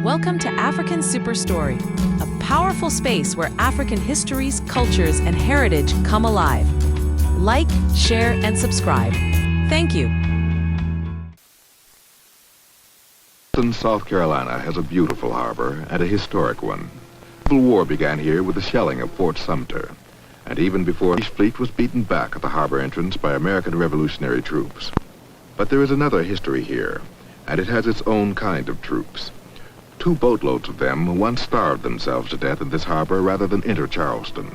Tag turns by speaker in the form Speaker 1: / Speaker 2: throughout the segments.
Speaker 1: Welcome to African Superstory, a powerful space where African histories, cultures, and heritage come alive. Like, share, and subscribe. Thank you.
Speaker 2: Charleston, South Carolina has a beautiful harbor and a historic one. The Civil War began here with the shelling of Fort Sumter, and even before, the British fleet was beaten back at the harbor entrance by American Revolutionary troops. But there is another history here, and it has its own kind of troops. 2 boatloads of them once starved themselves to death in this harbor rather than enter Charleston.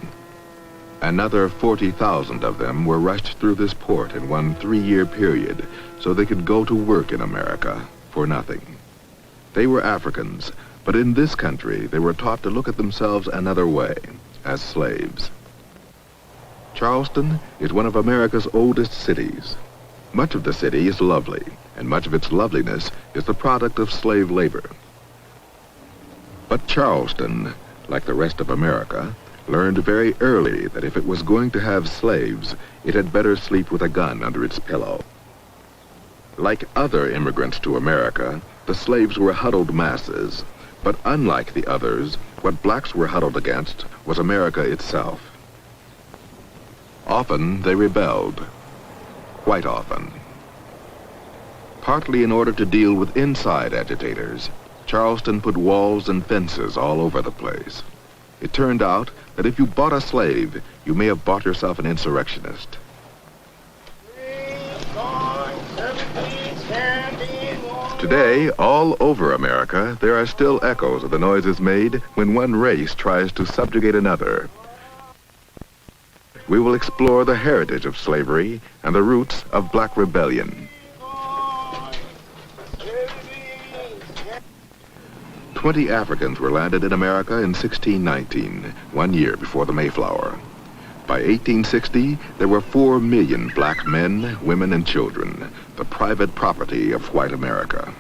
Speaker 2: Another 40,000 of them were rushed through this port in one 3-year period so they could go to work in America for nothing. They were Africans, but in this country they were taught to look at themselves another way, as slaves. Charleston is one of America's oldest cities. Much of the city is lovely, and much of its loveliness is the product of slave labor. But Charleston, like the rest of America, learned very early that if it was going to have slaves, it had better sleep with a gun under its pillow. Like other immigrants to America, the slaves were huddled masses, but unlike the others, what blacks were huddled against was America itself. Often they rebelled, quite often. Partly in order to deal with inside agitators, Charleston put walls and fences all over the place. It turned out that if you bought a slave, you may have bought yourself an insurrectionist. Today, all over America, there are still echoes of the noises made when one race tries to subjugate another. We will explore the heritage of slavery and the roots of black rebellion. 20 Africans were landed in America in 1619, 1 year before the Mayflower. By 1860, there were 4 million black men, women, and children, the private property of white America.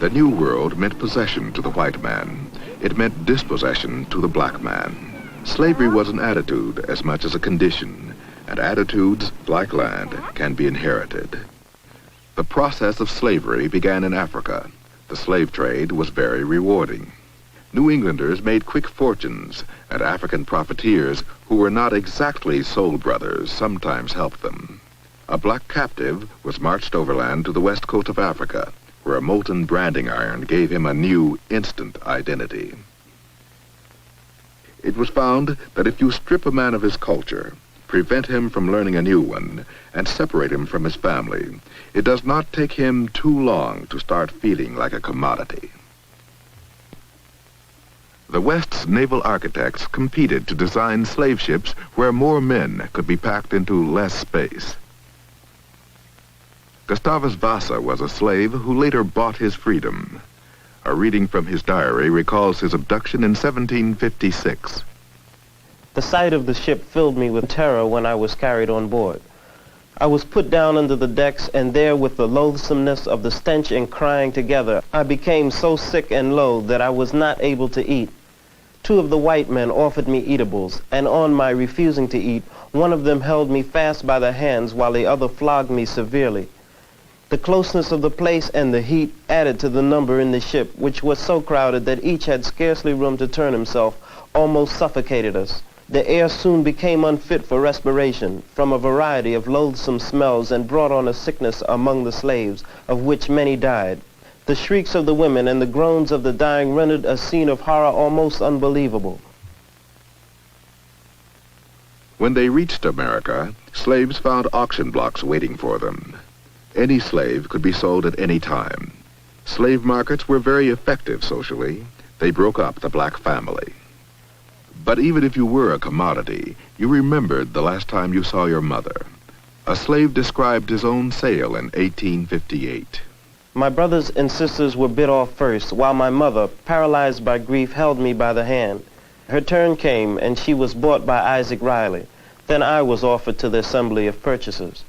Speaker 2: The New World meant possession to the white man. It meant dispossession to the black man. Slavery was an attitude as much as a condition, and attitudes, like land, can be inherited. The process of slavery began in Africa. The slave trade was very rewarding. New Englanders made quick fortunes, and African profiteers who were not exactly soul brothers sometimes helped them. A black captive was marched overland to the west coast of Africa, where a molten branding iron gave him a new, instant identity. It was found that if you strip a man of his culture, prevent him from learning a new one, and separate him from his family, it does not take him too long to start feeling like a commodity. The West's naval architects competed to design slave ships where more men could be packed into less space. Gustavus Vasa was a slave who later bought his freedom. A reading from his diary recalls his abduction in 1756.
Speaker 3: The sight of the ship filled me with terror when I was carried on board. I was put down under the decks, and there, with the loathsomeness of the stench and crying together, I became so sick and low that I was not able to eat. 2 of the white men offered me eatables, and on my refusing to eat, one of them held me fast by the hands while the other flogged me severely. The closeness of the place and the heat added to the number in the ship, which was so crowded that each had scarcely room to turn himself, almost suffocated us. The air soon became unfit for respiration from a variety of loathsome smells, and brought on a sickness among the slaves, of which many died. The shrieks of the women and the groans of the dying rendered a scene of horror almost unbelievable.
Speaker 2: When they reached America, slaves found auction blocks waiting for them. Any slave could be sold at any time. Slave markets were very effective socially. They broke up the black family. But even if you were a commodity, you remembered the last time you saw your mother. A slave described his own sale in 1858.
Speaker 3: My brothers and sisters were bid off first, while my mother, paralyzed by grief, held me by the hand. Her turn came, and she was bought by Isaac Riley. Then I was offered to the assembly of purchasers.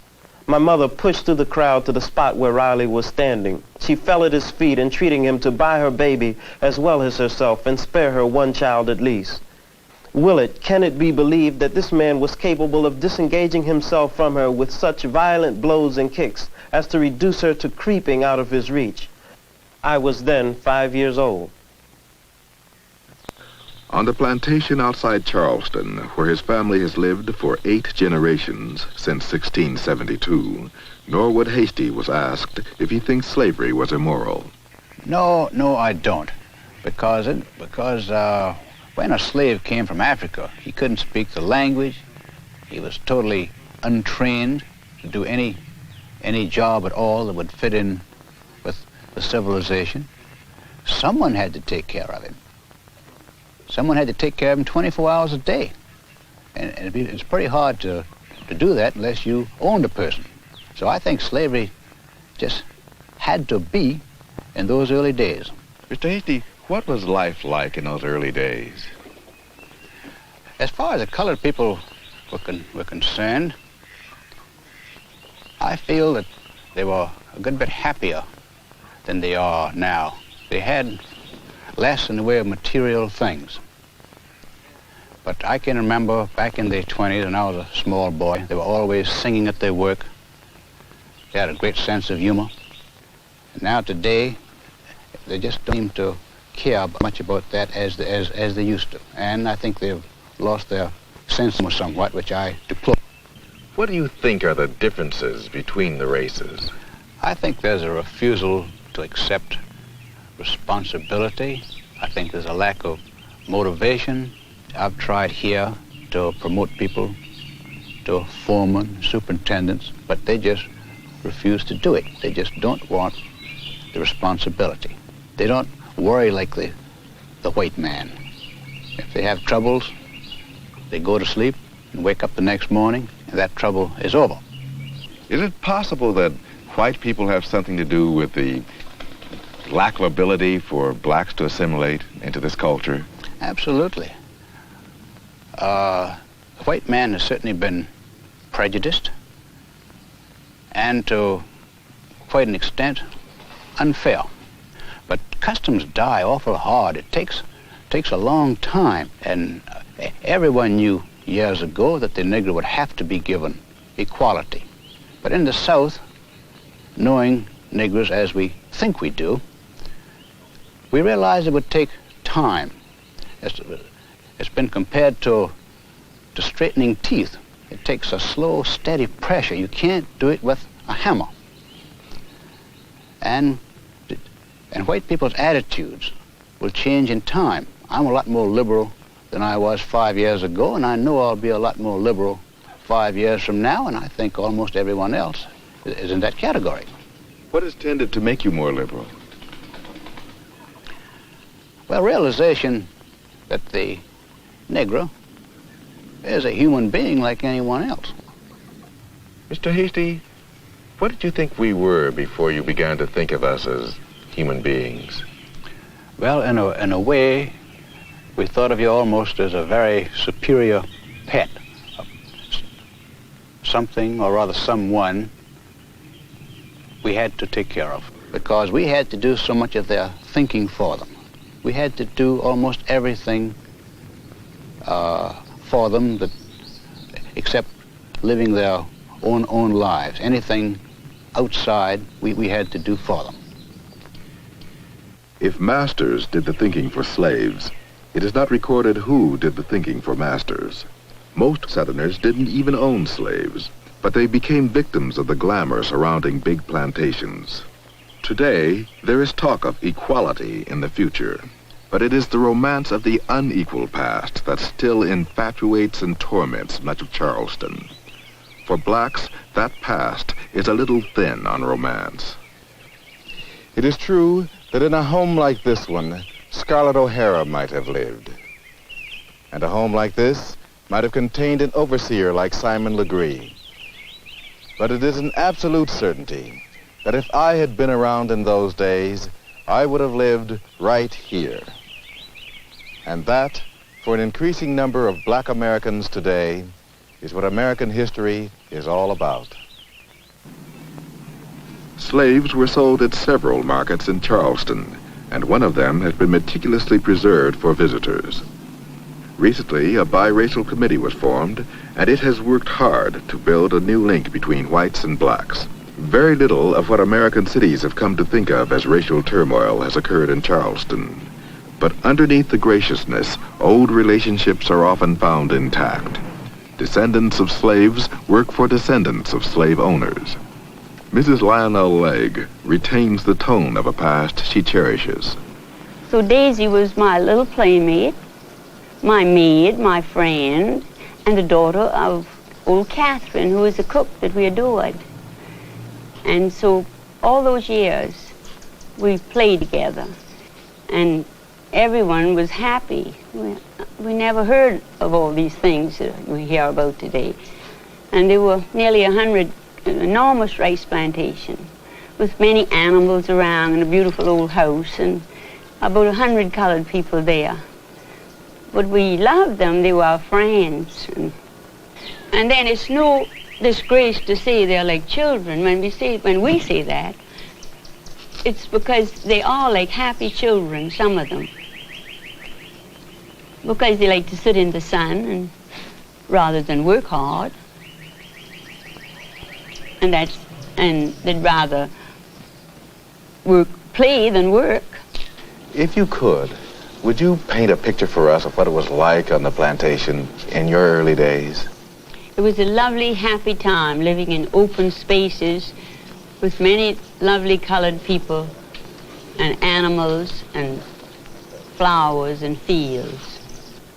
Speaker 3: My mother pushed through the crowd to the spot where Riley was standing. She fell at his feet, entreating him to buy her baby as well as herself, and spare her 1 child at least. Can it be believed that this man was capable of disengaging himself from her with such violent blows and kicks as to reduce her to creeping out of his reach? I was then 5 years old.
Speaker 2: On the plantation outside Charleston, where his family has lived for 8 generations since 1672, Norwood Hasty was asked if he thinks slavery was immoral.
Speaker 4: No, I don't. Because when a slave came from Africa, he couldn't speak the language. He was totally untrained to do any job at all that would fit in with the civilization. Someone had to take care of him. Someone had to take care of him 24 hours a day. And it's pretty hard to do that unless you owned a person. So I think slavery just had to be in those early days.
Speaker 5: Mr. Hasty, what was life like in those early days?
Speaker 4: As far as the colored people were concerned, I feel that they were a good bit happier than they are now. They had less in the way of material things. But I can remember back in the 20s when I was a small boy, they were always singing at their work. They had a great sense of humor. And now today, they just don't seem to care much about that as they used to. And I think they've lost their sense of humor somewhat, which I deplore.
Speaker 5: What do you think are the differences between the races?
Speaker 4: I think there's a refusal to accept responsibility. I think there's a lack of motivation. I've tried here to promote people to foremen, superintendents, but they just refuse to do it. They just don't want the responsibility. They don't worry like the white man. If they have troubles, they go to sleep and wake up the next morning, and that trouble is over.
Speaker 5: Is it possible that white people have something to do with the lack of ability for blacks to assimilate into this culture?
Speaker 4: Absolutely. The white man has certainly been prejudiced and to quite an extent unfair. But customs die awful hard. It takes a long time, and everyone knew years ago that the Negro would have to be given equality. But in the South, knowing Negroes as we think we do, we realize it would take time. It's been compared to straightening teeth. It takes a slow, steady pressure. You can't do it with a hammer. And white people's attitudes will change in time. I'm a lot more liberal than I was 5 years ago, and I know I'll be a lot more liberal 5 years from now, and I think almost everyone else is in that category.
Speaker 5: What has tended to make you more liberal?
Speaker 4: Well, realization that the Negro is a human being like anyone else.
Speaker 5: Mr. Hasty, what did you think we were before you began to think of us as human beings?
Speaker 4: Well, in a way, we thought of you almost as a very superior pet. Something, or rather someone, we had to take care of, because we had to do so much of their thinking for them. We had to do almost everything for them that, except living their own lives. Anything outside, we had to do for them.
Speaker 2: If masters did the thinking for slaves, it is not recorded who did the thinking for masters. Most Southerners didn't even own slaves, but they became victims of the glamour surrounding big plantations. Today, there is talk of equality in the future, but it is the romance of the unequal past that still infatuates and torments much of Charleston. For blacks, that past is a little thin on romance.
Speaker 5: It is true that in a home like this one, Scarlett O'Hara might have lived. And a home like this might have contained an overseer like Simon Legree. But it is an absolute certainty that if I had been around in those days, I would have lived right here. And that, for an increasing number of black Americans today, is what American history is all about.
Speaker 2: Slaves were sold at several markets in Charleston, and one of them has been meticulously preserved for visitors. Recently, a biracial committee was formed, and it has worked hard to build a new link between whites and blacks. Very little of what American cities have come to think of as racial turmoil has occurred in Charleston. But underneath the graciousness, old relationships are often found intact. Descendants of slaves work for descendants of slave owners. Mrs. Lionel Legg retains the tone of a past she cherishes.
Speaker 6: So Daisy was my little playmate, my maid, my friend, and the daughter of old Catherine, who was the cook that we adored. And so all those years, we played together, and everyone was happy. We never heard of all these things that we hear about today. And there were nearly 100 enormous rice plantation with many animals around and a beautiful old house and about 100 colored people there. But we loved them, they were our friends. And then it's no disgrace to say they're like children. When we say that, it's because they are like happy children, some of them. Because they like to sit in the sun and rather than work hard. And they'd rather play than work.
Speaker 5: If you could, would you paint a picture for us of what it was like on the plantation in your early days?
Speaker 6: It was a lovely, happy time living in open spaces with many lovely colored people and animals and flowers and fields.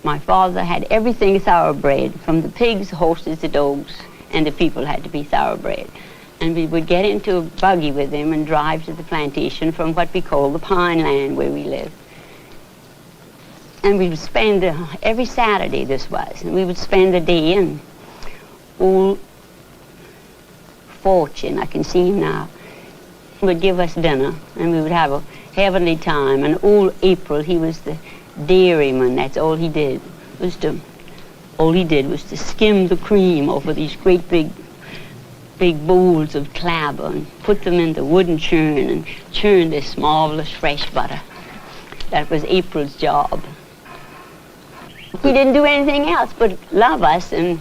Speaker 6: My father had everything thoroughbred, from the pigs, horses, the dogs, and the people had to be thoroughbred. And we would get into a buggy with him and drive to the plantation from what we call the pine land where we lived. And we would spend, every Saturday this was, and we would spend the day in old Fortune, I can see him now, would give us dinner, and we would have a heavenly time. And old April, he was the dairyman. That's all he did. All he did was to skim the cream over these great big bowls of clabber and put them in the wooden churn and churn this marvelous fresh butter. That was April's job. He didn't do anything else but love us and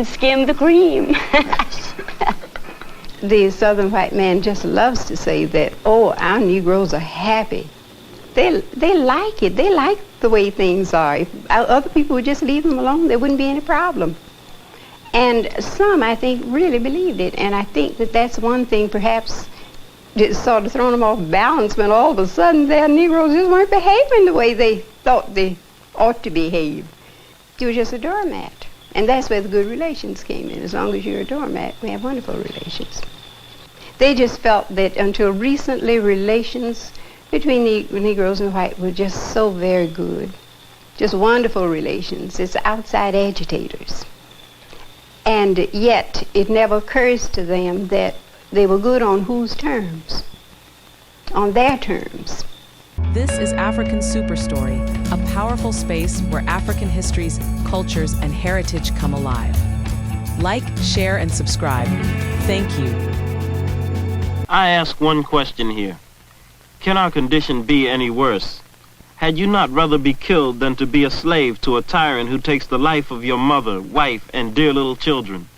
Speaker 6: skim the cream.
Speaker 7: The Southern white man just loves to say that, oh, our Negroes are happy. They like it. They like the way things are. If other people would just leave them alone, there wouldn't be any problem. And some, I think, really believed it. And I think that that's one thing perhaps just sort of thrown them off balance when all of a sudden their Negroes just weren't behaving the way they thought they ought to behave. You were just a doormat. And that's where the good relations came in. As long as you're a doormat, we have wonderful relations. They just felt that until recently, relations between Negroes and white were just so very good. Just wonderful relations. It's outside agitators. And yet, it never occurs to them that they were good on whose terms? On their terms.
Speaker 1: This is African Superstory, a powerful space where African histories, cultures, and heritage come alive. Like, share, and subscribe. Thank you.
Speaker 3: I ask one question here. Can our condition be any worse? Had you not rather be killed than to be a slave to a tyrant who takes the life of your mother, wife, and dear little children?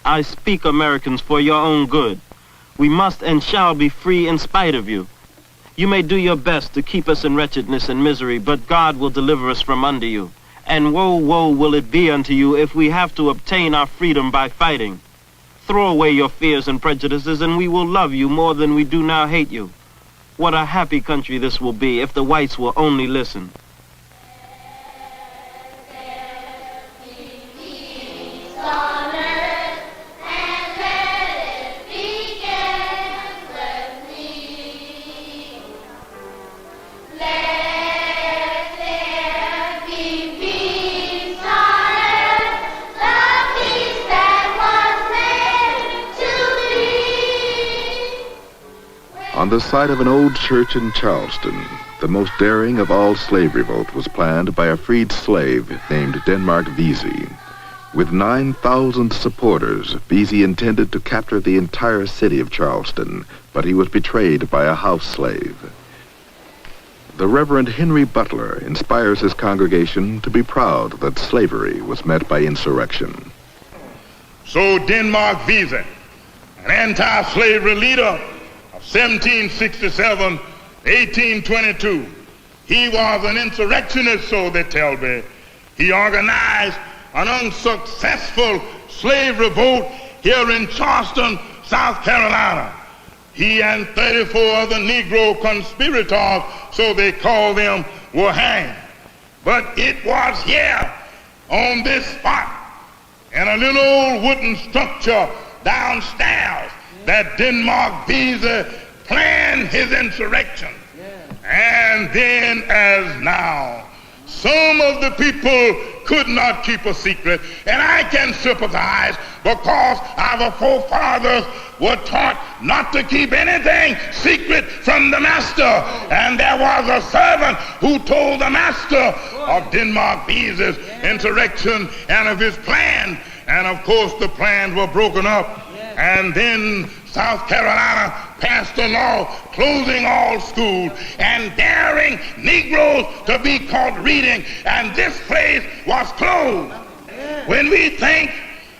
Speaker 3: I speak, Americans, for your own good. We must and shall be free in spite of you. You may do your best to keep us in wretchedness and misery, but God will deliver us from under you. And woe, woe will it be unto you if we have to obtain our freedom by fighting. Throw away your fears and prejudices, and we will love you more than we do now hate you. What a happy country this will be if the whites will only listen.
Speaker 2: On the site of an old church in Charleston, the most daring of all slave revolt was planned by a freed slave named Denmark Vesey. With 9,000 supporters, Vesey intended to capture the entire city of Charleston, but he was betrayed by a house slave. The Reverend Henry Butler inspires his congregation to be proud that slavery was met by insurrection.
Speaker 8: So Denmark Vesey an anti-slavery leader of 1767, 1822. He was an insurrectionist, so they tell me. He organized an unsuccessful slave revolt here in Charleston, South Carolina. He and 34 other Negro conspirators, so they call them, were hanged. But it was here on this spot in a little old wooden structure downstairs that Denmark Vesey planned his insurrection. And then as now, some of the people could not keep a secret, and I can sympathize because our forefathers were taught not to keep anything secret from the master. And there was a servant who told the master of Denmark Vesey's insurrection and of his plan. And of course the plans were broken up. And then South Carolina passed a law closing all schools and daring Negroes to be caught reading, and this place was closed. When we think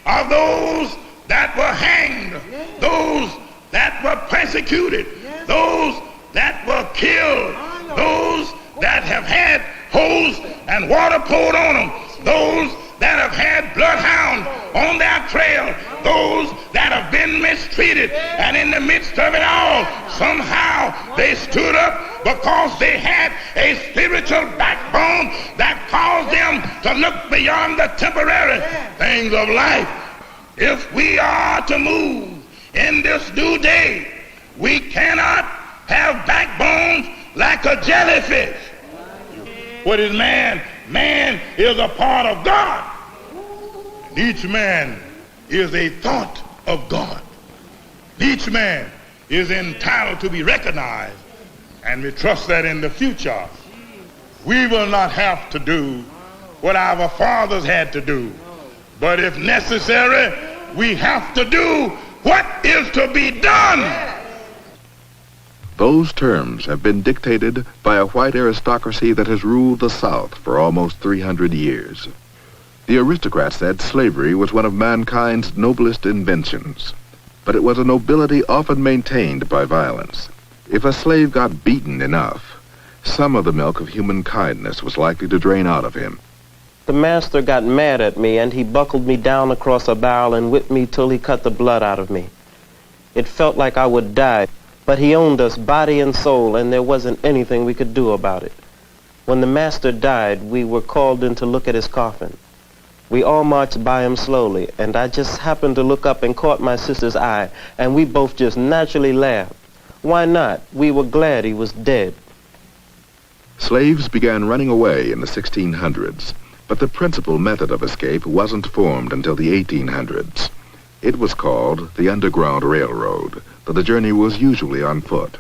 Speaker 8: of those that were hanged, those that were persecuted, those that were killed, those that have had hose and water poured on them, those that have had bloodhounds on their trail, those that have been mistreated, and in the midst of it all, somehow they stood up because they had a spiritual backbone that caused them to look beyond the temporary things of life. If we are to move in this new day, we cannot have backbones like a jellyfish. What is man? Man is a part of God. Each man is a thought of God. Each man is entitled to be recognized, and we trust that in the future we will not have to do what our fathers had to do, but if necessary, we have to do what is to be done.
Speaker 2: Those terms have been dictated by a white aristocracy that has ruled the South for almost 300 years. The aristocrats said slavery was one of mankind's noblest inventions, but it was a nobility often maintained by violence. If a slave got beaten enough, some of the milk of human kindness was likely to drain out of him.
Speaker 3: The master got mad at me, and he buckled me down across a barrel and whipped me till he cut the blood out of me. It felt like I would die, but he owned us body and soul, and there wasn't anything we could do about it. When the master died, we were called in to look at his coffin. We all marched by him slowly, and I just happened to look up and caught my sister's eye, and we both just naturally laughed. Why not? We were glad he was dead.
Speaker 2: Slaves began running away in the 1600s, but the principal method of escape wasn't formed until the 1800s. It was called the Underground Railroad, though the journey was usually on foot.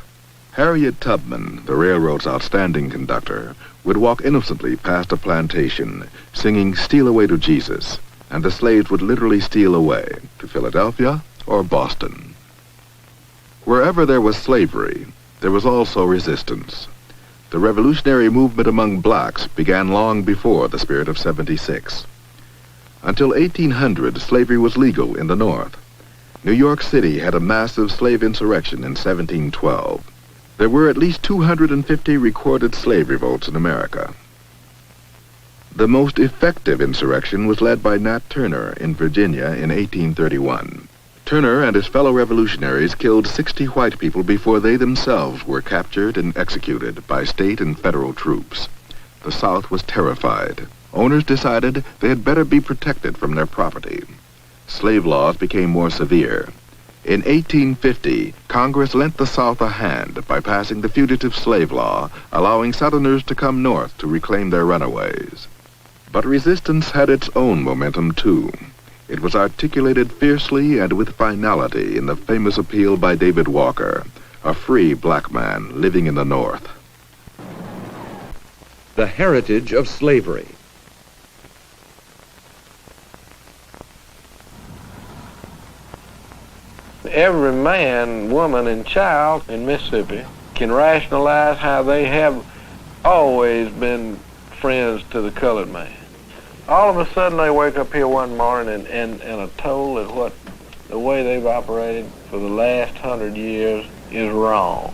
Speaker 2: Harriet Tubman, the railroad's outstanding conductor, would walk innocently past a plantation, singing "Steal Away to Jesus," and the slaves would literally steal away to Philadelphia or Boston. Wherever there was slavery, there was also resistance. The revolutionary movement among blacks began long before the Spirit of '76. Until 1800, slavery was legal in the North. New York City had a massive slave insurrection in 1712. There were at least 250 recorded slave revolts in America. The most effective insurrection was led by Nat Turner in Virginia in 1831. Turner and his fellow revolutionaries killed 60 white people before they themselves were captured and executed by state and federal troops. The South was terrified. Owners decided they had better be protected from their property. Slave laws became more severe. In 1850, Congress lent the South a hand by passing the Fugitive Slave Law, allowing Southerners to come north to reclaim their runaways. But resistance had its own momentum, too. It was articulated fiercely and with finality in the famous appeal by David Walker, a free black man living in the North.
Speaker 9: The heritage of slavery.
Speaker 10: Every man, woman, and child in Mississippi can rationalize how they have always been friends to the colored man. All of a sudden they wake up here one morning and are told that what the way they've operated for the last 100 years is wrong.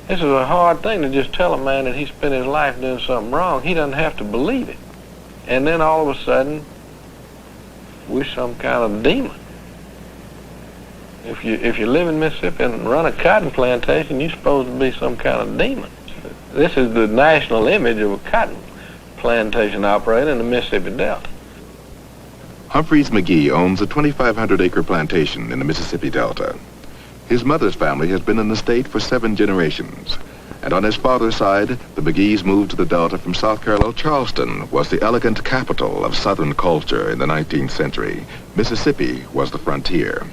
Speaker 10: This is a hard thing to just tell a man that he spent his life doing something wrong. He doesn't have to believe it. And then all of a sudden, we're some kind of demon. If you live in Mississippi and run a cotton plantation, you're supposed to be some kind of demon. This is the national image of a cotton plantation operator in the Mississippi Delta.
Speaker 2: Humphreys McGee owns a 2,500-acre plantation in the Mississippi Delta. His mother's family has been in the state for 7 generations. And on his father's side, the McGees moved to the Delta from South Carolina. Charleston was the elegant capital of Southern culture in the 19th century. Mississippi was the frontier.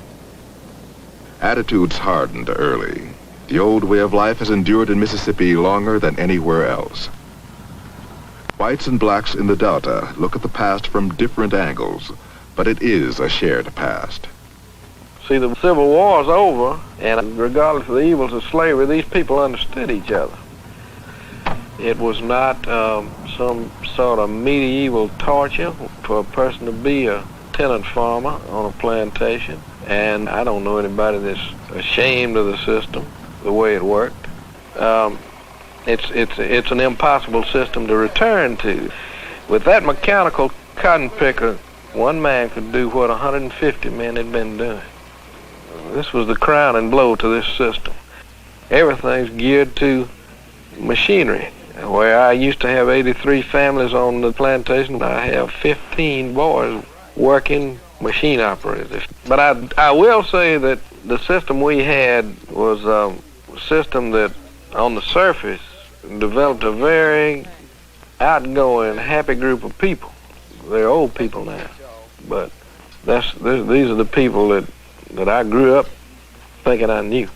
Speaker 2: Attitudes hardened early. The old way of life has endured in Mississippi longer than anywhere else. Whites and blacks in the Delta look at the past from different angles, but it is a shared past.
Speaker 10: See, the Civil War's over, and regardless of the evils of slavery, these people understood each other. It was not some sort of medieval torture for a person to be a tenant farmer on a plantation. And I don't know anybody that's ashamed of the system, the way it worked. It's an impossible system to return to. With that mechanical cotton picker, one man could do what 150 men had been doing. This was the crowning blow to this system. Everything's geared to machinery. Where I used to have 83 families on the plantation, I have 15 boys working machine operators. But I will say that the system we had was a system that, on the surface, developed a very outgoing, happy group of people. They're old people now, but these are the people that I grew up thinking I knew.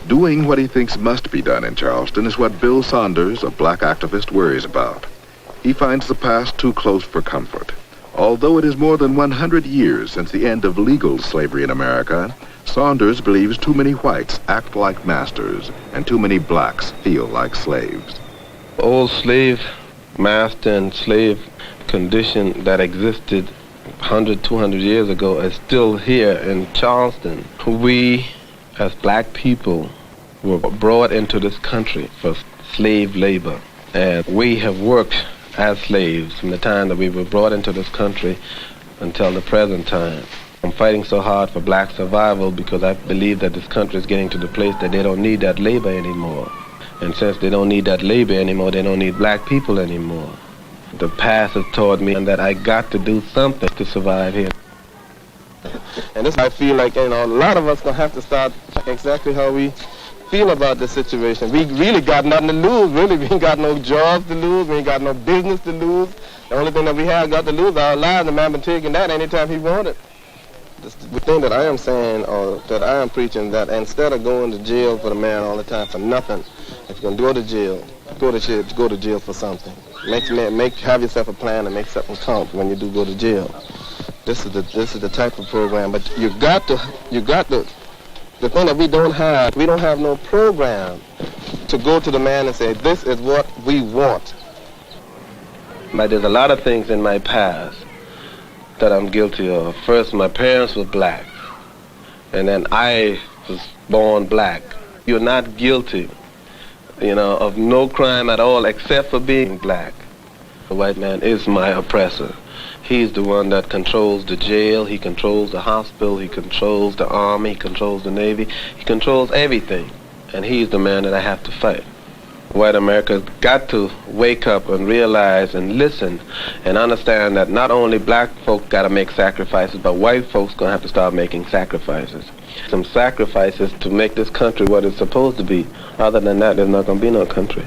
Speaker 2: Doing what he thinks must be done in Charleston is what Bill Saunders, a black activist, worries about. He finds the past too close for comfort. Although it is more than 100 years since the end of legal slavery in America, Saunders believes too many whites act like masters and too many blacks feel like slaves.
Speaker 3: Old slave master and slave condition that existed 100, 200 years ago is still here in Charleston. We, as black people, were brought into this country for slave labor, and we have worked as slaves from the time that we were brought into this country until the present time. I'm fighting so hard for black survival because I believe that this country is getting to the place that they don't need that labor anymore. And since they don't need that labor anymore, they don't need black people anymore. The past has taught me that I got to do something to survive here. And this, I feel like, a lot of us gonna have to start exactly how we feel about this situation. We really got nothing to lose, really. We ain't got no jobs to lose, we ain't got no business to lose. The only thing that we have got to lose our lives, the man been taking that anytime he wanted. The thing that I am saying, or that I am preaching, that instead of going to jail for the man all the time for nothing, if you're gonna go to jail, go to jail for something. Have yourself a plan and make something count when you do go to jail. This is the type of program, but you got to. The thing that we don't have no program to go to the man and say, this is what we want. But there's a lot of things in my past that I'm guilty of. First, my parents were black, and then I was born black. You're not guilty, of no crime at all except for being black. The white man is my oppressor. He's the one that controls the jail, he controls the hospital, he controls the army, he controls the Navy, he controls everything. And he's the man that I have to fight. White America's got to wake up and realize and listen and understand that not only black folk got to make sacrifices, but white folks going to have to start making sacrifices. Some sacrifices to make this country what it's supposed to be. Other than that, there's not going to be no country.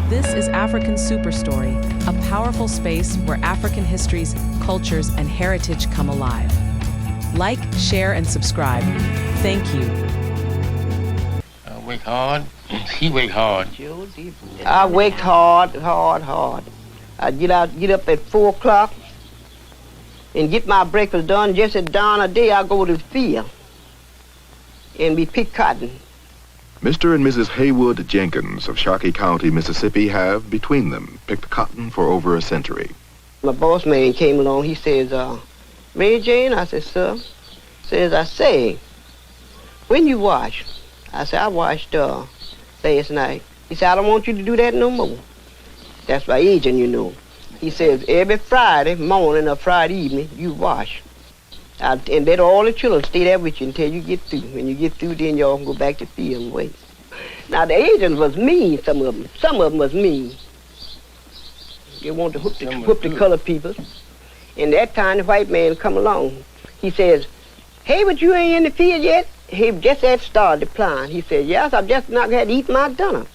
Speaker 1: This is African Superstory, a powerful space where African histories, cultures, and heritage come alive. Like, share, and subscribe. Thank you.
Speaker 11: I work hard. He work hard.
Speaker 12: I worked hard. I get up at 4 o'clock and get my breakfast done. Just at dawn of day, I go to the field and we pick cotton.
Speaker 2: Mr. and Mrs. Haywood Jenkins of Sharkey County, Mississippi have, between them, picked cotton for over a century.
Speaker 12: My boss man came along. He says, Mary Jane, I said, sir. Says, I say, when you wash? I said, I washed last night. He said, I don't want you to do that no more. That's my agent, you know. He says, every Friday morning or Friday evening, you wash. And let all the children stay there with you until you get through. When you get through, then y'all can go back to field and wait. Now, the agents was mean, some of them. Some of them was mean. They want to whoop the colored people. And that time, the white man come along. He says, hey, but you ain't in the field yet? He just had started plowing. He said, yes, I've just not had to eat my dinner.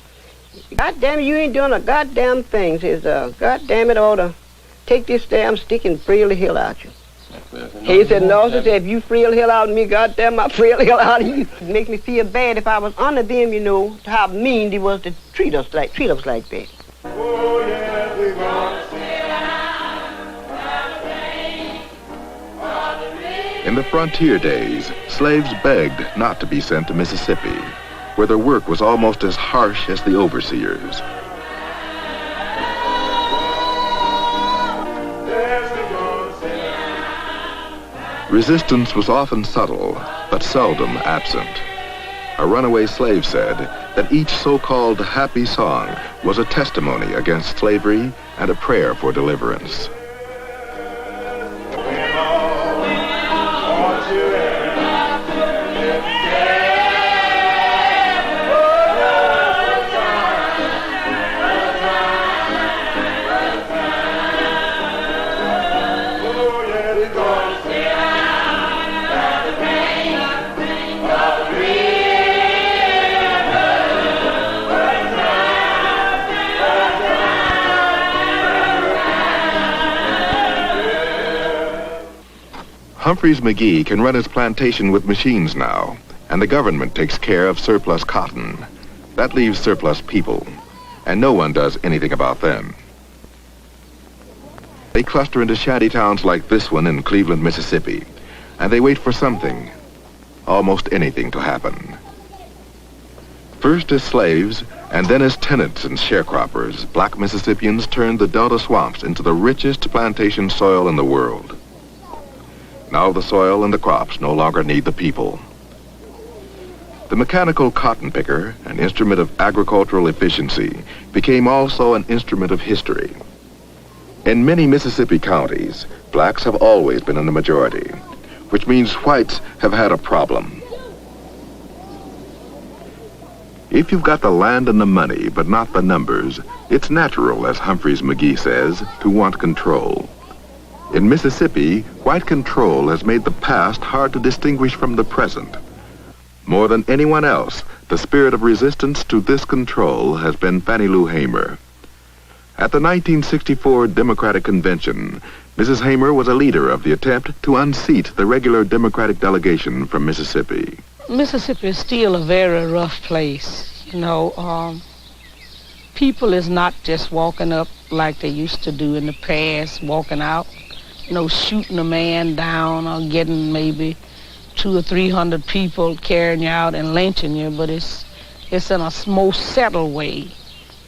Speaker 12: God damn it, you ain't doing a goddamn thing. Says, God damn it, I ought to take this damn stick and frail the hell out you. He said, no, he said, if you frail the hell out of me, goddamn, I frail the hell out of you. It makes me feel bad if I was under them, you know, how mean they was to treat us like that.
Speaker 2: Oh, yes, we gonna In the frontier days, slaves begged not to be sent to Mississippi, where their work was almost as harsh as the overseers. Resistance was often subtle, but seldom absent. A runaway slave said that each so-called happy song was a testimony against slavery and a prayer for deliverance. Humphreys McGee can run his plantation with machines now, and the government takes care of surplus cotton. That leaves surplus people, and no one does anything about them. They cluster into shanty towns like this one in Cleveland, Mississippi, and they wait for something, almost anything, to happen. First as slaves, and then as tenants and sharecroppers, black Mississippians turned the Delta swamps into the richest plantation soil in the world. Now the soil and the crops no longer need the people. The mechanical cotton picker, an instrument of agricultural efficiency, became also an instrument of history. In many Mississippi counties, blacks have always been in the majority, which means whites have had a problem. If you've got the land and the money, but not the numbers, it's natural, as Humphreys McGee says, to want control. In Mississippi, white control has made the past hard to distinguish from the present. More than anyone else, the spirit of resistance to this control has been Fannie Lou Hamer. At the 1964 Democratic Convention, Mrs. Hamer was a leader of the attempt to unseat the regular Democratic delegation from Mississippi.
Speaker 13: Mississippi is still a very rough place. You know, people is not just walking up like they used to do in the past, walking out, you know, shooting a man down or getting maybe 200 or 300 people carrying you out and lynching you, but it's in a most settled way.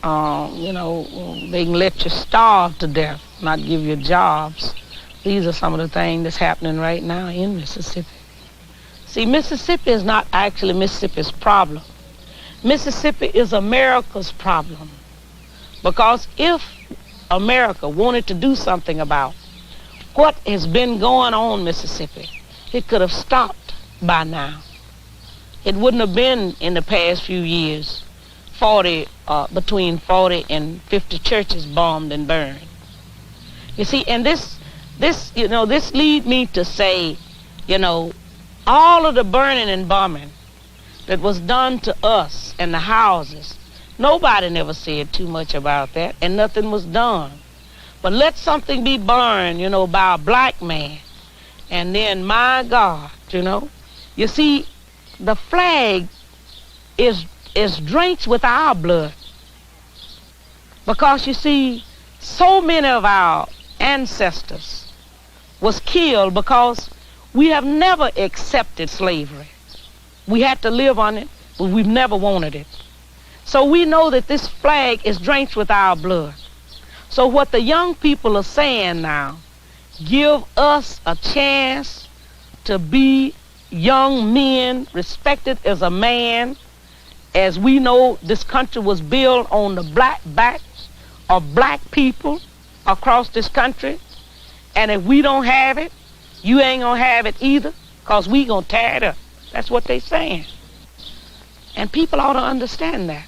Speaker 13: You know, they can let you starve to death, not give you jobs. These are some of the things that's happening right now in Mississippi. See, Mississippi is not actually Mississippi's problem. Mississippi is America's problem. Because if America wanted to do something about what has been going on in Mississippi, it could have stopped by now. It wouldn't have been in the past few years between 40 and 50 churches bombed and burned. You see, and this lead me to say, you know, all of the burning and bombing that was done to us and the houses, nobody never said too much about that, and nothing was done. But let something be burned, you know, by a black man, and then, my God, you know, you see, the flag is drenched with our blood. Because, you see, so many of our ancestors was killed because we have never accepted slavery. We had to live on it, but we've never wanted it. So we know that this flag is drenched with our blood. So what the young people are saying now give us a chance to be young men, respected as a man. As we know, this country was built on the black backs of black people across this country. And if we don't have it, you ain't gonna have it either, because we gonna tear it up. That's what they saying. And people ought to understand that.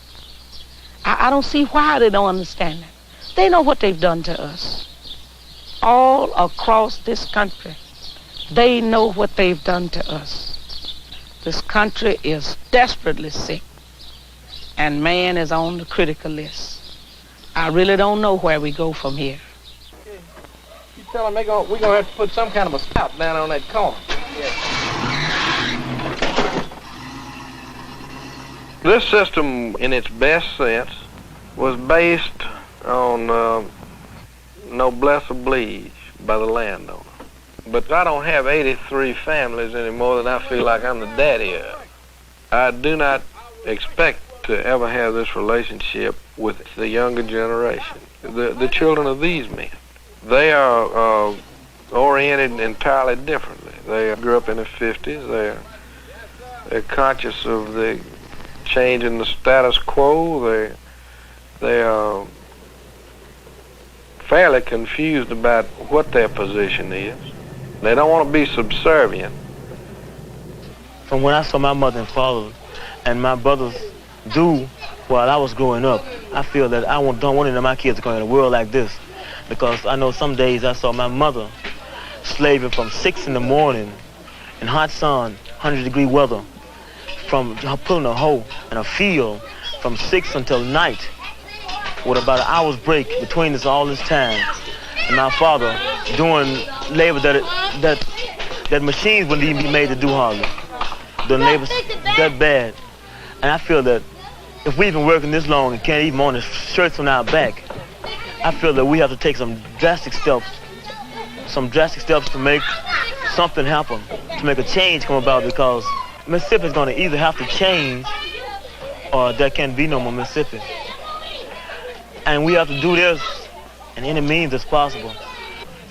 Speaker 13: I don't see why they don't understand that. They know what they've done to us. All across this country, they know what they've done to us. This country is desperately sick, and man is on the critical list. I really don't know where we go from here.
Speaker 10: You tell them we're going to have to put some kind of a spout down on that corner. This system, in its best sense, was based on noblesse oblige by the landowner. But I don't have 83 families anymore that I feel like I'm the daddy of. I do not expect to ever have this relationship with the younger generation, the children of these men. They are oriented entirely differently. They grew up in the 50s. They're conscious of the change in the status quo. They are fairly confused about what their position is. They don't want to be subservient.
Speaker 14: From when I saw my mother and father and my brothers do while I was growing up, I feel that I don't want any of my kids to go in a world like this, because I know some days I saw my mother slaving from 6 in the morning in hot sun, 100-degree weather, from pulling a hoe in a field from 6 until night, with about an hour's break between us all this time, and my father doing labor that machines wouldn't even be made to do hardly. The labor's that bad. And I feel that if we've been working this long and can't even own the shirts on our back, I feel that we have to take some drastic steps to make something happen, to make a change come about, because Mississippi is going to either have to change or there can be no more Mississippi. And we have to do this in any means that's possible.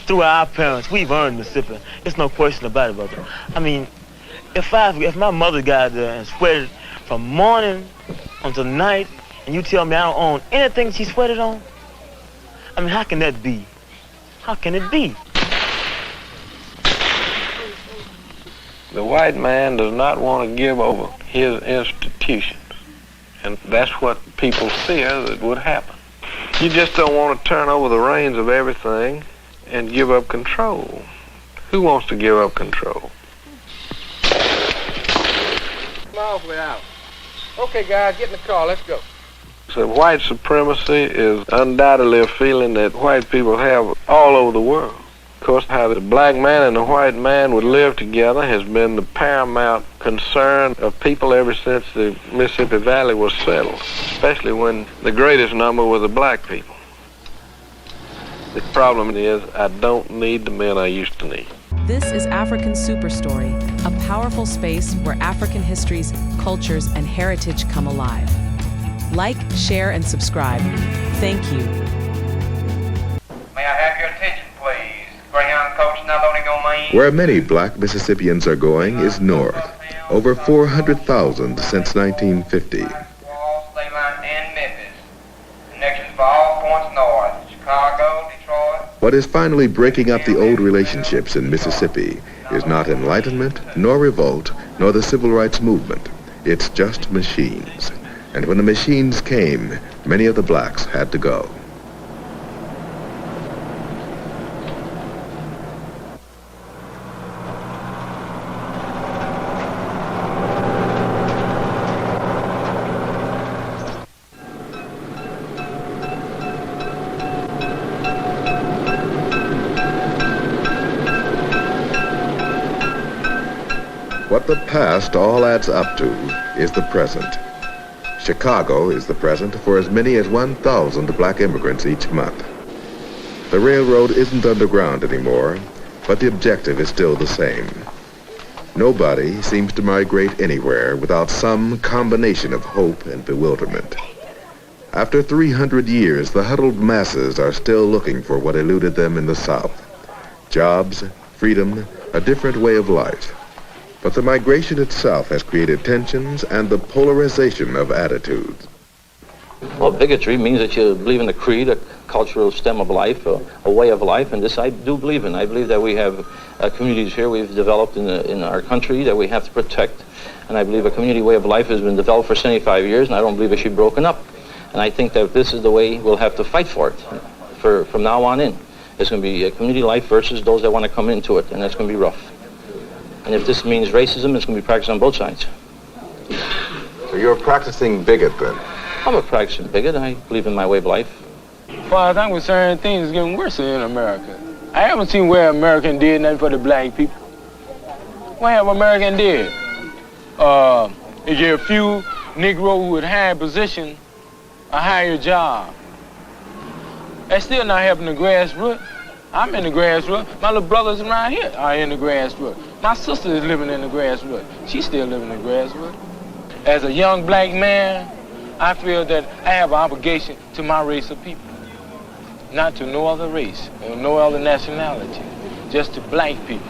Speaker 14: Through our parents, we've earned Mississippi. There's no question about it, brother. I mean, if my mother got there and sweated from morning until night, and you tell me I don't own anything she sweated on, I mean, how can that be? How can it be?
Speaker 10: The white man does not want to give over his institutions, and that's what people fear that would happen. You just don't want to turn over the reins of everything and give up control. Who wants to give up control?
Speaker 11: Awfully out. Okay, guys, get in the car. Let's go.
Speaker 10: So white supremacy is undoubtedly a feeling that white people have all over the world. Of course, how the black man and the white man would live together has been the paramount concern of people ever since the Mississippi Valley was settled, especially when the greatest number were the black people. The problem is, I don't need the men I used to need.
Speaker 1: This is African Superstory, a powerful space where African histories, cultures, and heritage come alive. Like, share, and subscribe. Thank you.
Speaker 15: May I have your attention, please? Greyhound coach now loading on my end.
Speaker 2: Where many black Mississippians are going is north. Over 400,000 since 1950.
Speaker 15: State line and Memphis. Connections for all points north. Chicago, Detroit.
Speaker 2: What is finally breaking up the old relationships in Mississippi is not enlightenment, nor revolt, nor the civil rights movement. It's just machines. And when the machines came, many of the blacks had to go. What the past all adds up to is the present. Chicago is the present for as many as 1,000 black immigrants each month. The railroad isn't underground anymore, but the objective is still the same. Nobody seems to migrate anywhere without some combination of hope and bewilderment. After 300 years, the huddled masses are still looking for what eluded them in the South. jobs, freedom, a different way of life. But the migration itself has created tensions and the polarization of attitudes.
Speaker 16: Well, bigotry means that you believe in a creed, a cultural stem of life, a way of life, and this I do believe in. I believe that we have communities here we've developed in our country that we have to protect, and I believe a community way of life has been developed for 75 years, and I don't believe it should be broken up. And I think that this is the way we'll have to fight for it from now on in. It's going to be a community life versus those that want to come into it, and that's going to be rough. And if this means racism, it's going to be practiced on both sides.
Speaker 5: So you're a practicing bigot, then?
Speaker 16: I'm a practicing bigot. I believe in my way of life.
Speaker 11: As far as I'm concerned, things are getting worse in America. I haven't seen where American did nothing for the black people. What have American did? They gave a few Negroes with high position a higher job. That's still not helping the grassroots. I'm in the grassroots. My little brothers around here are in the grassroots. My sister is living in the grassroots. She's still living in the grassroots. As a young black man, I feel that I have an obligation to my race of people. Not to no other race or no other nationality, just to black people.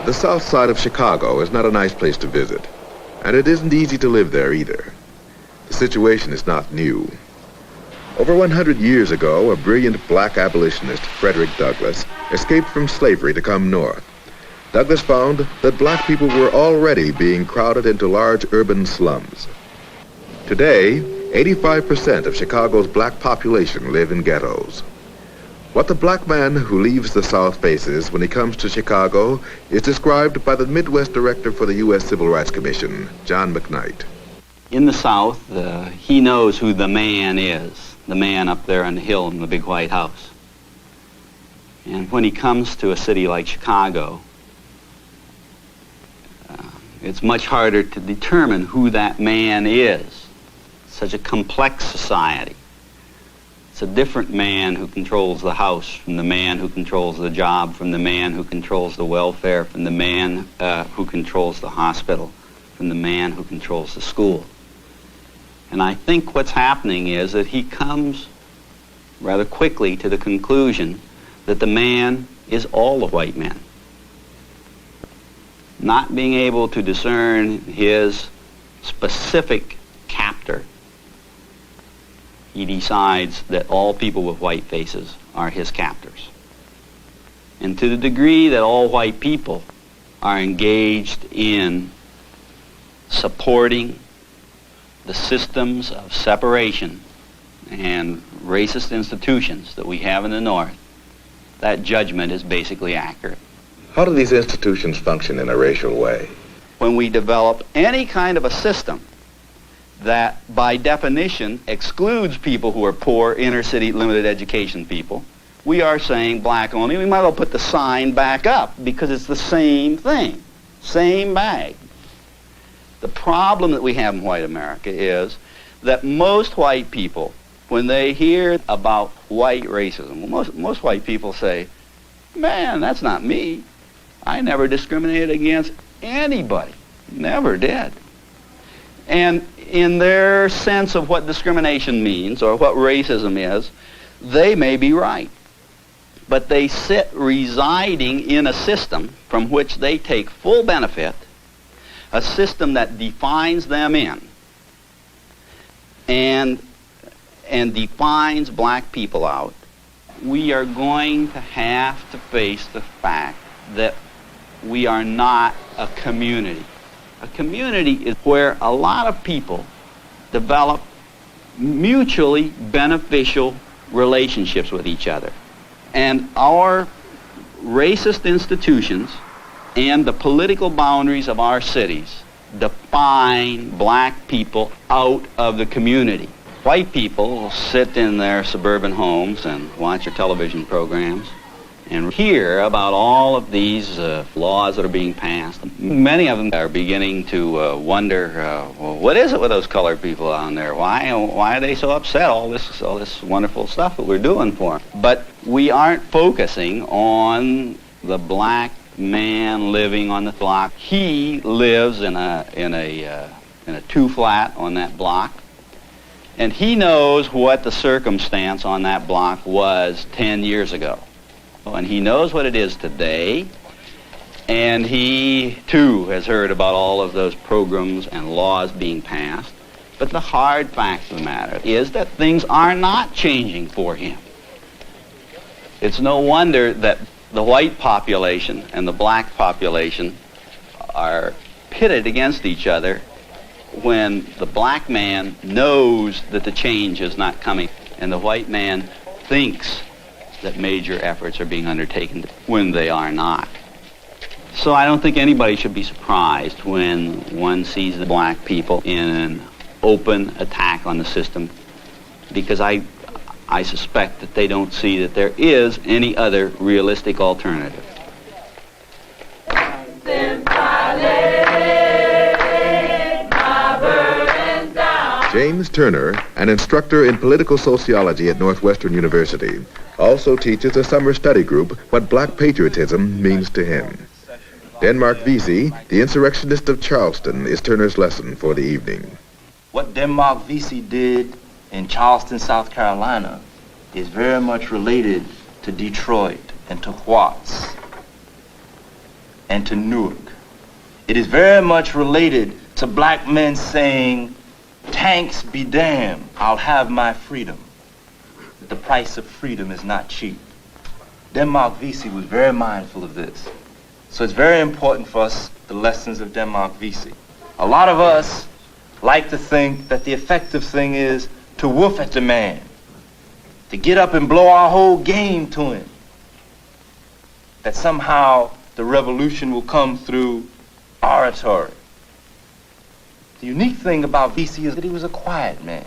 Speaker 2: The south side of Chicago is not a nice place to visit, and it isn't easy to live there either. The situation is not new. Over 100 years ago, a brilliant black abolitionist, Frederick Douglass, escaped from slavery to come north. Douglass found that black people were already being crowded into large urban slums. Today, 85% of Chicago's black population live in ghettos. What the black man who leaves the South faces when he comes to Chicago is described by the Midwest Director for the U.S. Civil Rights Commission, John McKnight.
Speaker 17: In the South, he knows who the man is, the man up there on the hill in the big white house. And when he comes to a city like Chicago, it's much harder to determine who that man is. Such a complex society. It's a different man who controls the house from the man who controls the job, from the man who controls the welfare, from the man who controls the hospital, from the man who controls the school. And I think what's happening is that he comes rather quickly to the conclusion that the man is all the white men. Not being able to discern his specific captor, he decides that all people with white faces are his captors. And to the degree that all white people are engaged in supporting the systems of separation and racist institutions that we have in the North, that judgment is basically accurate.
Speaker 2: How do these institutions function in a racial way?
Speaker 17: When we develop any kind of a system that by definition excludes people who are poor, inner city, limited education people, we are saying black only. We might as well put the sign back up because it's the same thing, same bag. The problem that we have in white America is that most white people, when they hear about white racism, most white people say, man, that's not me. I never discriminated against anybody. Never did. And in their sense of what discrimination means or what racism is, they may be right. But they sit residing in a system from which they take full benefit, a system that defines them in and defines black people out. We are going to have to face the fact that we are not a community. A community is where a lot of people develop mutually beneficial relationships with each other. And our racist institutions and the political boundaries of our cities define black people out of the community. White people will sit in their suburban homes and watch their television programs and hear about all of these laws that are being passed. Many of them are beginning to wonder, well, what is it with those colored people down there? Why are they so upset? All this wonderful stuff that we're doing for them. But we aren't focusing on the black man living on the block. He lives in a two-flat on that block, And he knows what the circumstance on that block was 10 years ago. And he knows what it is today. And he, too, has heard about all of those programs and laws being passed. But the hard fact of the matter is that things are not changing for him. It's no wonder that the white population and the black population are pitted against each other when the black man knows that the change is not coming and the white man thinks that major efforts are being undertaken when they are not. So I don't think anybody should be surprised when one sees the black people in an open attack on the system, because I suspect that they don't see that there is any other realistic alternative.
Speaker 2: James Turner, an instructor in political sociology at Northwestern University, also teaches a summer study group what black patriotism means to him. Denmark Vesey, the insurrectionist of Charleston, is Turner's lesson for the evening.
Speaker 18: What Denmark Vesey did in Charleston, South Carolina, is very much related to Detroit and to Watts and to Newark. It is very much related to black men saying, "Tanks be damned, I'll have my freedom." The price of freedom is not cheap. Denmark Vesey was very mindful of this. So it's very important for us, the lessons of Denmark Vesey. A lot of us like to think that the effective thing is to woof at the man, to get up and blow our whole game to him. That somehow the revolution will come through oratory. The unique thing about Vesey is that he was a quiet man,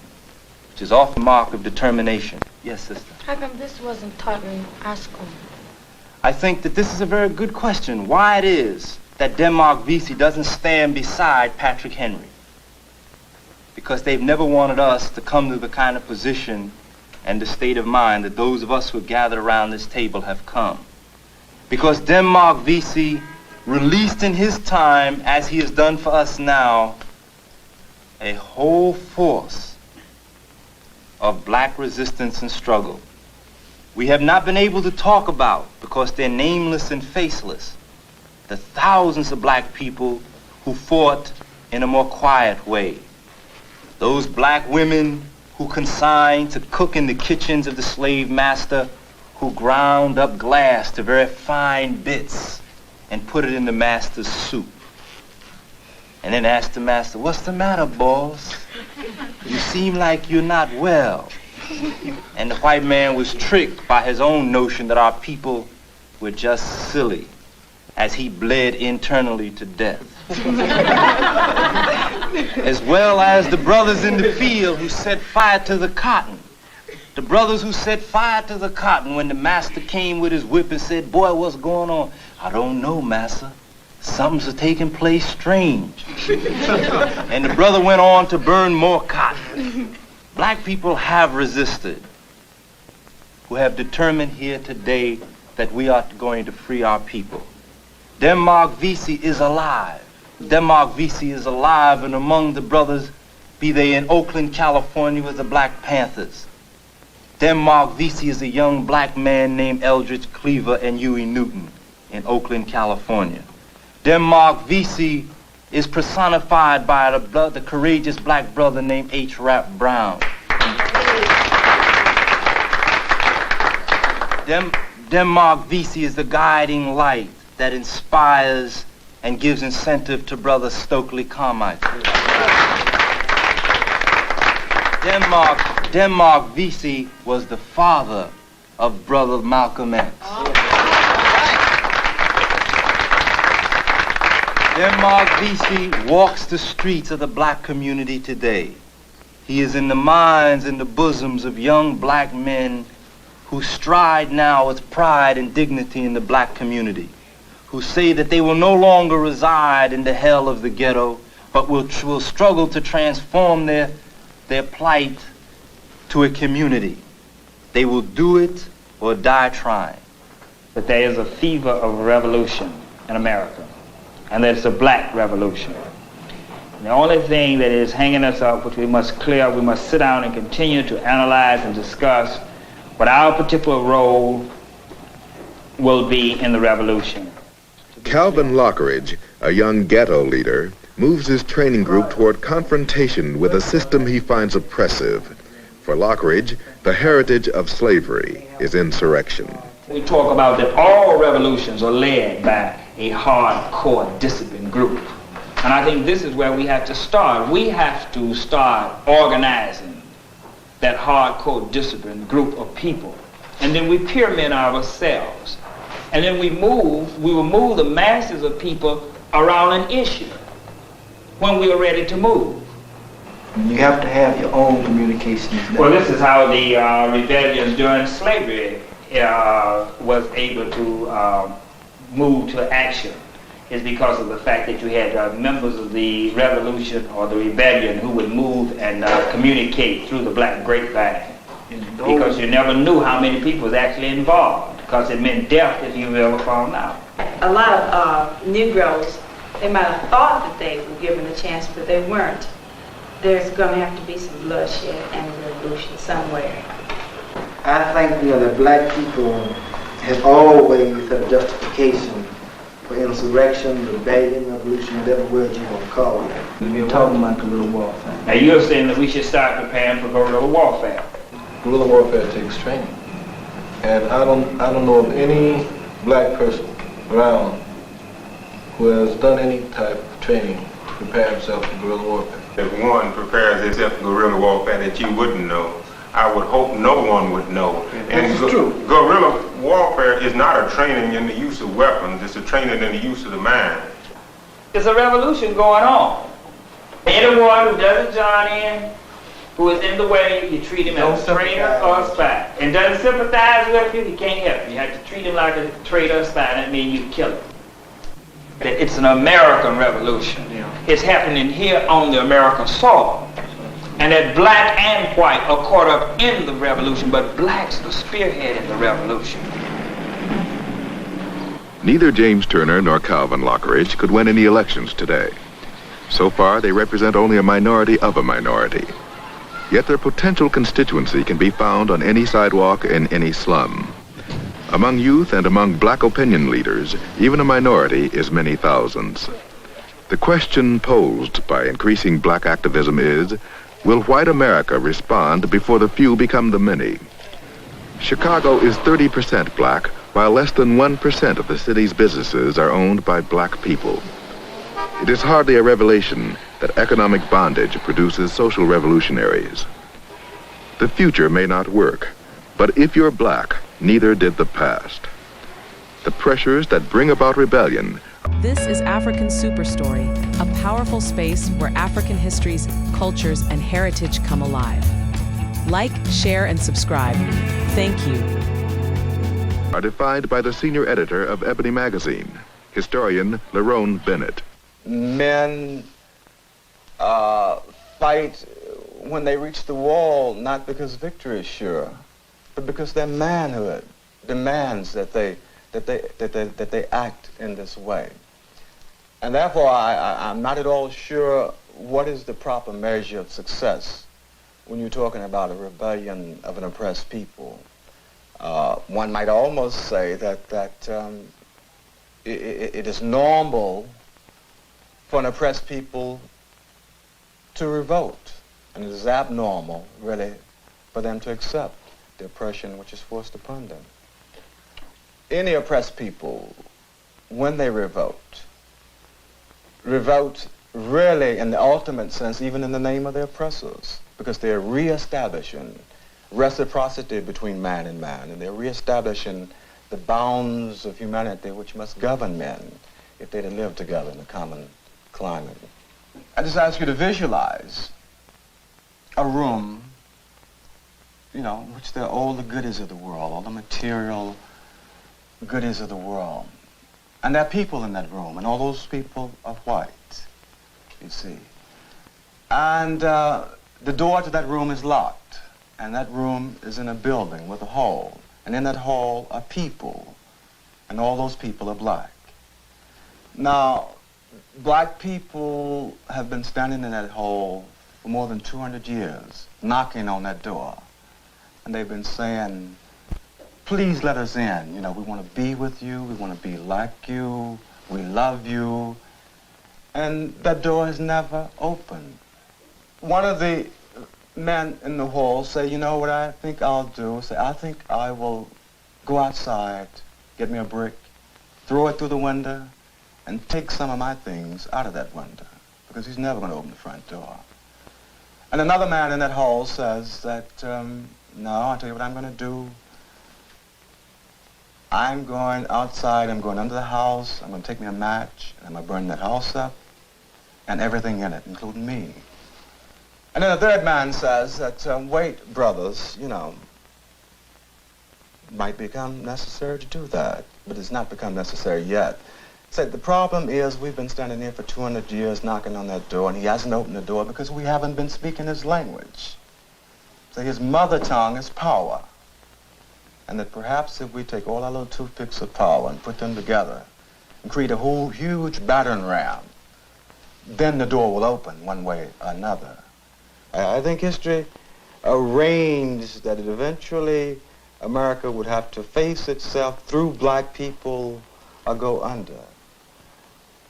Speaker 18: which is often a mark of determination. Yes, sister?
Speaker 19: How come this wasn't taught in our school?
Speaker 18: I think that this is a very good question, why it is that Denmark Vesey doesn't stand beside Patrick Henry. Because they've never wanted us to come to the kind of position and the state of mind that those of us who have gathered around this table have come. Because Denmark Vesey released in his time, as he has done for us now, a whole force of black resistance and struggle. We have not been able to talk about, because they're nameless and faceless, the thousands of black people who fought in a more quiet way. Those black women who consigned to cook in the kitchens of the slave master, who ground up glass to very fine bits and put it in the master's soup. And then asked the master, "What's the matter, boss? You seem like you're not well." And the white man was tricked by his own notion that our people were just silly, as he bled internally to death. As well as the brothers in the field who set fire to the cotton. The brothers who set fire to the cotton when the master came with his whip and said, "Boy, what's going on?" "I don't know, master. Something's taking place strange." And the brother went on to burn more cotton. Black people have resisted, who have determined here today that we are going to free our people. Denmark Vesey is alive. Denmark Vesey is alive and among the brothers, be they in Oakland, California with the Black Panthers. Denmark Vesey is a young black man named Eldridge Cleaver and Huey Newton in Oakland, California. Denmark Vesey is personified by the courageous black brother named H. Rap Brown. Denmark Vesey is the guiding light that inspires and gives incentive to Brother Stokely Carmichael. Denmark Vesey was the father of Brother Malcolm X. Denmark Vesey walks the streets of the black community today. He is in the minds and the bosoms of young black men who stride now with pride and dignity in the black community, who say that they will no longer reside in the hell of the ghetto, but will struggle to transform their plight to a community. They will do it or die trying.
Speaker 20: That there is a fever of revolution in America, and that it's a black revolution. The only thing that is hanging us up, which we must clear up, we must sit down and continue to analyze and discuss what our particular role will be in the revolution.
Speaker 2: Calvin Lockridge, a young ghetto leader, moves his training group toward confrontation with a system he finds oppressive. For Lockridge, the heritage of slavery is insurrection.
Speaker 20: We talk about that all revolutions are led by a hardcore disciplined group. And I think this is where we have to start. We have to start organizing that hardcore disciplined group of people. And then we pyramid ourselves. And then we will move the masses of people around an issue when we are ready to move.
Speaker 18: You have to have your own communications.
Speaker 20: Well, this is how the rebellions during slavery was able to move to action. Is because of the fact that you had members of the revolution or the rebellion who would move and communicate through the black grapevine. Because you never knew how many people was actually involved, because it meant death if you ever found out.
Speaker 21: A lot of Negroes, they might have thought that they were given a chance, but they weren't. There's going to have to be some bloodshed and a revolution somewhere.
Speaker 18: I think that black people have always had a justification for insurrection, rebellion, revolution, whatever word you want to call it. We're talking about guerrilla warfare.
Speaker 20: Now you're saying that we should start preparing for guerrilla warfare.
Speaker 22: Guerrilla warfare takes training. And I don't know of any black person around who has done any type of training to prepare himself for guerrilla warfare.
Speaker 23: If one prepares himself for guerrilla warfare that you wouldn't know, I would hope no one would know. And
Speaker 18: That's true.
Speaker 23: Guerrilla warfare is not a training in the use of weapons, it's a training in the use of the mind.
Speaker 20: There's a revolution going on. Anyone who doesn't join in, who is in the way, you treat him as a traitor or a spy. And doesn't sympathize with you, he can't help you. You have to treat him like a traitor or spy, that means you kill him. That it's an American revolution. It's happening here on the American soil. And that black and white are caught up in the revolution, but blacks are spearheading the revolution.
Speaker 2: Neither James Turner nor Calvin Lockridge could win any elections today. So far, they represent only a minority of a minority. Yet their potential constituency can be found on any sidewalk in any slum. Among youth and among black opinion leaders, even a minority is many thousands. The question posed by increasing black activism is, will white America respond before the few become the many? Chicago is 30% black, while less than 1% of the city's businesses are owned by black people. It is hardly a revelation that economic bondage produces social revolutionaries. The future may not work, but if you're black, neither did the past. The pressures that bring about rebellion.
Speaker 1: This is African Superstory, a powerful space where African histories, cultures, and heritage come alive. Like, share, and subscribe. Thank you.
Speaker 2: Are defined by the senior editor of Ebony magazine, historian Lerone Bennett.
Speaker 24: Men fight when they reach the wall, not because victory is sure, but because their manhood demands that they act in this way. And therefore, I'm not at all sure what is the proper measure of success when you're talking about a rebellion of an oppressed people. One might almost say that it is normal for an oppressed people to revolt, and it is abnormal, really, for them to accept the oppression which is forced upon them. Any oppressed people, when they revolt really in the ultimate sense, even in the name of their oppressors, because they're reestablishing reciprocity between man and man, and they're reestablishing the bounds of humanity which must govern men if they're to live together in a common climate. I just ask you to visualize a room, in which there are all the goodies of the world, all the material goodies of the world. And there are people in that room, and all those people are white, you see. And the door to that room is locked, and that room is in a building with a hall. And in that hall are people, and all those people are black. Now, Black people have been standing in that hole for more than 200 years, knocking on that door. And they've been saying, please let us in. You know, we want to be with you. We want to be like you. We love you. And that door has never opened. One of the men in the hall say, you know what I think I'll do? Say, I think I will go outside, get me a brick, throw it through the window, and take some of my things out of that window, because he's never going to open the front door. And another man in that hall says that, no, I'll tell you what I'm going to do. I'm going outside, I'm going under the house, I'm going to take me a match, and I'm going to burn that house up, and everything in it, including me. And then a third man says that, wait, brothers, you know, it might become necessary to do that, but it's not become necessary yet. Said the problem is we've been standing here for 200 years knocking on that door, and he hasn't opened the door because we haven't been speaking his language. So his mother tongue is power. And that perhaps if we take all our little toothpicks of power and put them together and create a whole huge battering ram, then the door will open one way or another. I think history arranged that eventually America would have to face itself through black people or go under.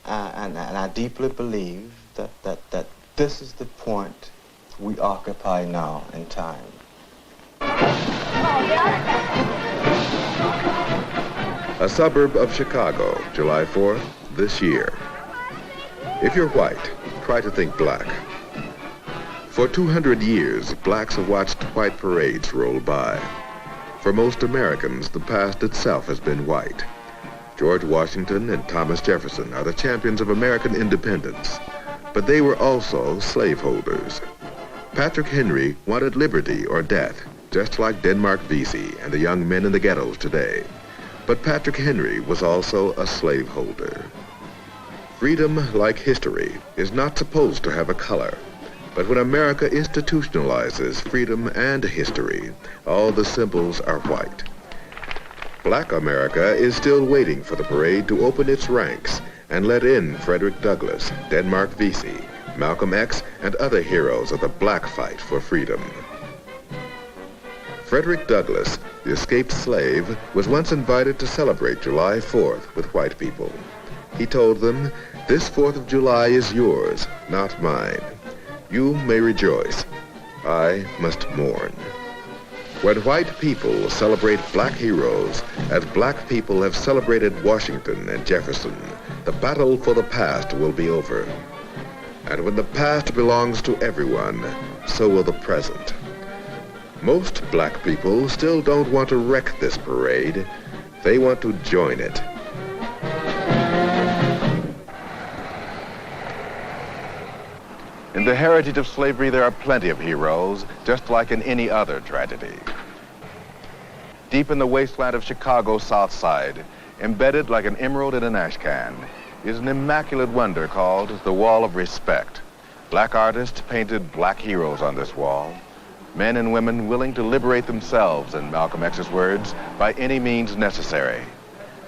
Speaker 24: And I deeply believe that this is the point we occupy now in time.
Speaker 2: A suburb of Chicago, July 4th, this year. If you're white, try to think black. For 200 years, blacks have watched white parades roll by. For most Americans, the past itself has been white. George Washington and Thomas Jefferson are the champions of American independence, but they were also slaveholders. Patrick Henry wanted liberty or death, just like Denmark Vesey and the young men in the ghettos today. But Patrick Henry was also a slaveholder. Freedom, like history, is not supposed to have a color. But when America institutionalizes freedom and history, all the symbols are white. Black America is still waiting for the parade to open its ranks and let in Frederick Douglass, Denmark Vesey, Malcolm X, and other heroes of the black fight for freedom. Frederick Douglass, the escaped slave, was once invited to celebrate July 4th with white people. He told them, "This 4th of July is yours, not mine. You may rejoice. I must mourn." When white people celebrate black heroes, as black people have celebrated Washington and Jefferson, the battle for the past will be over. And when the past belongs to everyone, so will the present. Most black people still don't want to wreck this parade. They want to join it.
Speaker 5: In the heritage of slavery, there are plenty of heroes, just like in any other tragedy. Deep in the wasteland of Chicago's South Side, embedded like an emerald in an ash can, is an immaculate wonder called the Wall of Respect. Black artists painted black heroes on this wall, men and women willing to liberate themselves, in Malcolm X's words, by any means necessary.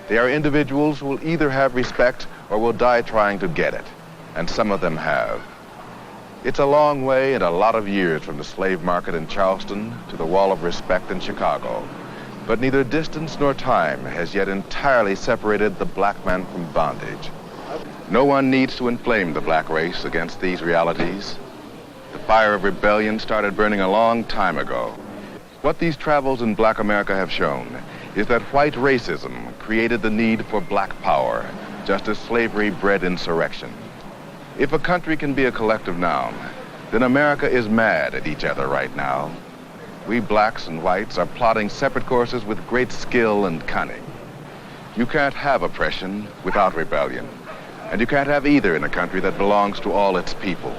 Speaker 5: They are individuals who will either have respect or will die trying to get it, and some of them have. It's a long way and a lot of years from the slave market in Charleston to the Wall of Respect in Chicago. But neither distance nor time has yet entirely separated the black man from bondage. No one needs to inflame the black race against these realities. The fire of rebellion started burning a long time ago. What these travels in black America have shown is that white racism created the need for black power, just as slavery bred insurrection. If a country can be a collective noun, then America is mad at each other right now. We blacks and whites are plotting separate courses with great skill and cunning. You can't have oppression without rebellion, and you can't have either in a country that belongs to all its people.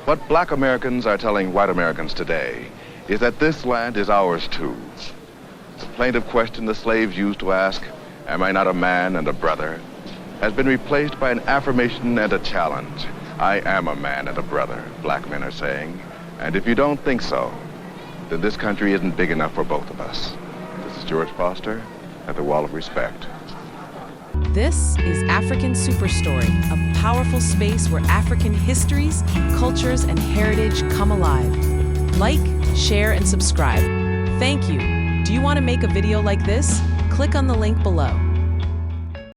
Speaker 5: What black Americans are telling white Americans today is that this land is ours too. The plaintive question the slaves used to ask, "Am I not a man and a brother?" has been replaced by an affirmation and a challenge. "I am a man and a brother," black men are saying. And if you don't think so, then this country isn't big enough for both of us. This is George Foster at the Wall of Respect.
Speaker 1: This is African Superstory, a powerful space where African histories, cultures, and heritage come alive. Like, share, and subscribe. Thank you. Do you want to make a video like this? Click on the link below.